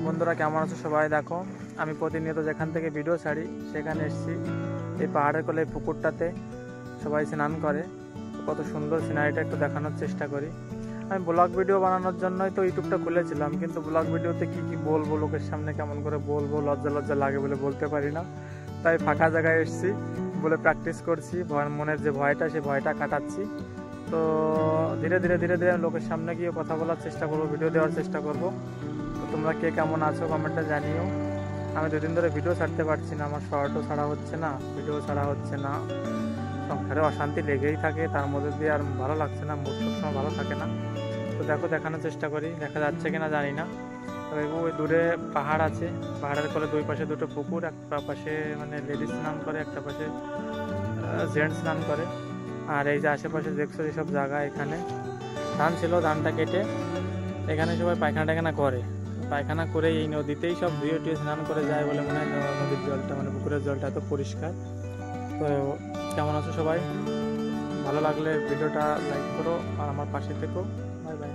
বন্ধুরা কেমন আছো সবাই? দেখো আমি প্রতিনিয়ত যেখান থেকে ভিডিও ছাড়ি সেখানে এসেছি এই পাহাড়ের কোলে পুকুরটাতে সবাই স্নান করে। কত সুন্দর সিনারিটা একটু দেখানোর চেষ্টা করি। আমি ব্লগ ভিডিও বানানোর জন্যই তো ইউটিউবটা খুলেছিলাম, কিন্তু ব্লগ ভিডিওতে কি বলবো, লোকের সামনে কেমন করে বলবো, লজ্জা লজ্জা লাগে বলে বলতে পারি না। তাই ফাঁকা জায়গায় এসেছি বলে প্র্যাকটিস করছি, মনের যে ভয়টা সেই ভয়টা কাটাচ্ছি। তো ধীরে ধীরে আমি লোকের সামনে গিয়ে কথা বলার চেষ্টা করবো, ভিডিও দেওয়ার চেষ্টা করব। তো তোমরা কে কেমন আছো কমেন্টে জানিও। আমি দুদিন ধরে ভিডিও ছাড়তে পারছি না, আমার শর্টও ছাড়া হচ্ছে না, ভিডিও ছাড়া হচ্ছে না। সংসারে অশান্তি লেগেই থাকে, তার মধ্যে দিয়ে আর ভালো লাগছে না, মুড সবসময় ভালো থাকে না। তো দেখো দেখানোর চেষ্টা করি, দেখা যাচ্ছে কিনা জানি না। তবে ওই দূরে পাহাড় আছে, পাহাড়ের কোলে দুই পাশে দুটো পুকুর, একটা পাশে মানে লেডিস স্নান করে, একটা পাশে জেন্টস স্নান করে। আর এই যে আশেপাশে দেখছো যেসব জায়গা, এখানে ধান ছিল, ধানটা কেটে এখানে সবাই পায়খানা টায়খানা করে, পায়খানা করে এই নদীতেই সব ধুয়ে টুয়ে স্নান করে যায় বলে মনে হয়। নদীর জলটা মানে পুকুরের জলটা এত পরিষ্কার। তো কেমন আছো সবাই? ভালো লাগলে ভিডিওটা লাইক করো আর আমার পাশে থেকো। Bye bye.